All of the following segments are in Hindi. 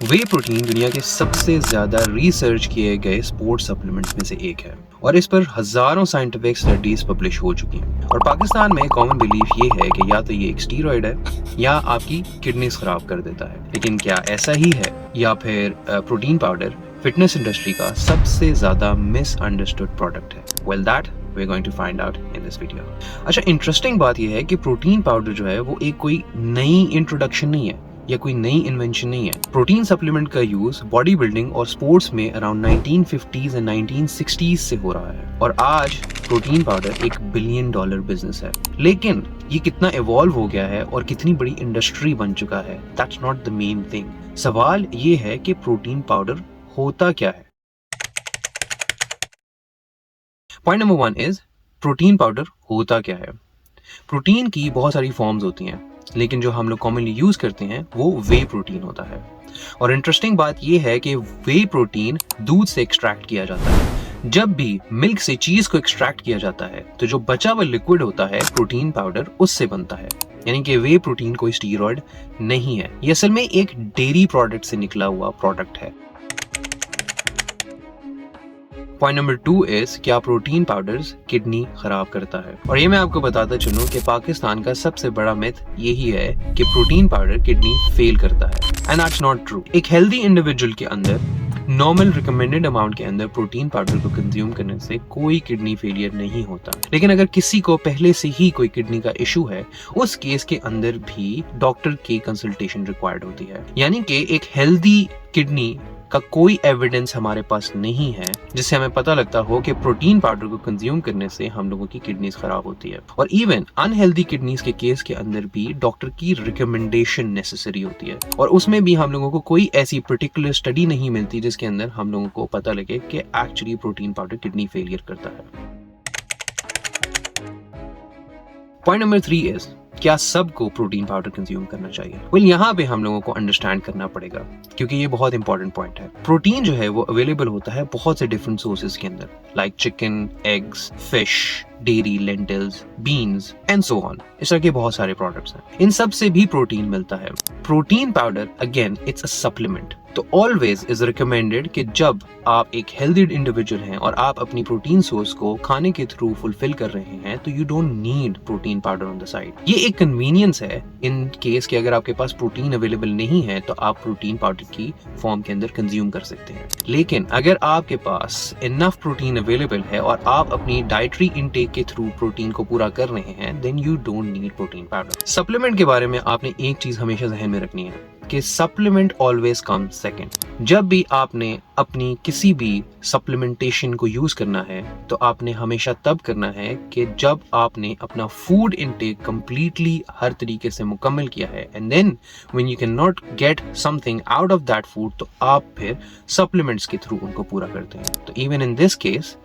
वे प्रोटीन दुनिया के सबसे ज्यादा रिसर्च किए गए स्पोर्ट्स सप्लीमेंट्स में से एक है और इस पर हजारों साइंटिफिक स्टडीज पब्लिश हो चुकी हैं। और पाकिस्तान में कॉमन बिलीफ ये है कि या तो ये एक स्टीरॉयड है या आपकी किडनीज खराब कर देता है। लेकिन क्या ऐसा ही है या फिर प्रोटीन पाउडर फिटनेस इंडस्ट्री का सबसे ज्यादा मिसअंडरस्टूड प्रोडक्ट है? Well that we are going to find out in this video. अच्छा, इंटरेस्टिंग बात यह है कि प्रोटीन पाउडर जो है वो एक कोई नई इंट्रोडक्शन नहीं है या कोई नई इन्वेंशन नहीं है। प्रोटीन सप्लीमेंट का यूज बॉडी बिल्डिंग और स्पोर्ट्स में अराउंड 1950s एंड 1960s से हो रहा है और आज प्रोटीन पाउडर एक $1 बिलियन बिजनेस है। लेकिन ये कितना इवॉल्व हो गया है और कितनी बड़ी इंडस्ट्री बन चुका है, that's not the main thing. सवाल ये है कि प्रोटीन पाउडर होता क्या है। Point number 1 is protein powder होता क्या है। प्रोटीन की बहुत सारी फॉर्म्स होती हैं, लेकिन जो हम लोग कॉमनली यूज करते हैं वो वे प्रोटीन होता है। और इंटरेस्टिंग बात यह है कि वे प्रोटीन दूध से एक्सट्रैक्ट किया जाता है। जब भी मिल्क से चीज को एक्सट्रैक्ट किया जाता है तो जो बचा हुआ लिक्विड होता है प्रोटीन पाउडर उससे बनता है। यानी कि वे प्रोटीन कोई स्टीरॉयड नहीं है, ये असल में एक डेयरी प्रोडक्ट से निकला हुआ प्रोडक्ट है। पॉइंट नंबर 2 इज क्या प्रोटीन पाउडर्स किडनी खराब करता है। और ये मैं आपको बताता चलूं कि पाकिस्तान का सबसे बड़ा मिथ यही है कि प्रोटीन पाउडर किडनी फेल करता है, एंड दैट्स नॉट ट्रू। एक हेल्दी इंडिविजुअल के अंदर नॉर्मल रिकमेंडेड अमाउंट के अंदर प्रोटीन पाउडर को कंज्यूम करने से कोई किडनी फेलियर नहीं होता। लेकिन अगर किसी को पहले से ही कोई किडनी का इशू है, उस केस के अंदर भी डॉक्टर की कंसल्टेशन रिक्वायर्ड होती है। यानी कि एक हेल्दी किडनी का कोई एविडेंस हमारे पास नहीं है जिससे हमें पता लगता हो कि प्रोटीन पाउडर को कंज्यूम करने से हम लोगों की किडनीज खराब होती है। और इवन अनहेल्दी किडनीज के केस के अंदर भी डॉक्टर की रिकमेंडेशन नेसेसरी होती है, और उसमें भी हम लोगों को कोई ऐसी पर्टिकुलर स्टडी नहीं मिलती जिसके अंदर हम लोगों को पता लगे कि actually protein powder kidney failure करता है। पॉइंट नंबर 3 इज क्या सबको प्रोटीन पाउडर कंज्यूम करना चाहिए। वेल, यहाँ पे हम लोगों को अंडरस्टैंड करना पड़ेगा क्योंकि ये बहुत इंपॉर्टेंट पॉइंट है। प्रोटीन जो है वो अवेलेबल होता है बहुत से डिफरेंट सोर्सेज के अंदर, like chicken, eggs, fish, dairy, lentils, beans and so on. इस तरह के बहुत सारे प्रोडक्ट्स हैं, इन सब से भी प्रोटीन मिलता है। Protein powder again it's a supplement, तो ऑलवेज इज रिकमेंडेड कि जब आप एक हेल्दी इंडिविजुअल हैं और आप अपनी प्रोटीन सोर्स को खाने के थ्रू फुलफिल कर रहे हैं तो you don't need protein powder on the side. ये एक कन्वीनियंस है इन केस कि अगर आपके पास प्रोटीन अवेलेबल नहीं है तो आप प्रोटीन पाउडर की फॉर्म के अंदर कंज्यूम कर सकते हैं। लेकिन अगर आपके पास इनफ प्रोटीन अवेलेबल है और आप अपनी डाइटरी इनटेक के थ्रू प्रोटीन को पूरा कर रहे हैं, then you don't need protein powder. Supplement के बारे में आपने एक चीज हमेशा जहन में रखनी है कि सप्लीमेंट ऑलवेज कम सेकंड। जब भी आपने अपनी किसी भी सप्लीमेंटेशन को यूज करना है तो आपने हमेशा तब करना है कि जब आपने अपना फूड इनटेक कंप्लीटली हर तरीके से मुकम्मल किया है, and then when you can not get something out of that food तो आप फिर सप्लीमेंट्स के थ्रू उनको पूरा करते हैं। तो even in this case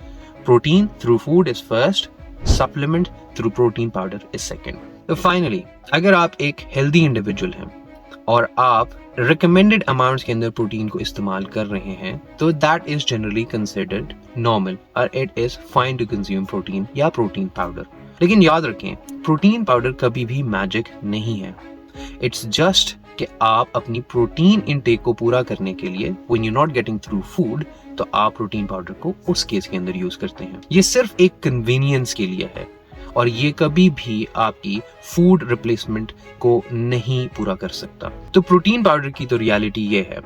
protein through food is first, supplement through protein powder is second. तो फाइनली अगर आप एक हेल्दी इंडिविजुअल हैं और आप रिकमेंडेड अमाउंट्स के अंदर प्रोटीन को इस्तेमाल कर रहे हैं तो that is generally considered normal और it is fine to consume protein या प्रोटीन पाउडर। लेकिन याद रखें, प्रोटीन पाउडर कभी भी मैजिक नहीं है। इट्स जस्ट कि आप अपनी प्रोटीन इनटेक को पूरा करने के लिए when you not getting through food तो आप प्रोटीन पाउडर को उस केस के अंदर यूज करते हैं। ये सिर्फ एक कन्वीनियंस के लिए है और ये कभी भी आपकी फूड रिप्लेसमेंट को नहीं पूरा कर सकता। तो प्रोटीन पाउडर की तो रियलिटी ये है,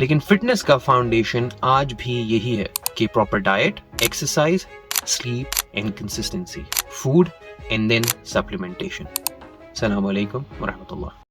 लेकिन फिटनेस का फाउंडेशन आज भी यही है कि proper diet, exercise, sleep and consistency, food and then supplementation. अस्सलाम वालेकुम व रहमतुल्लाह।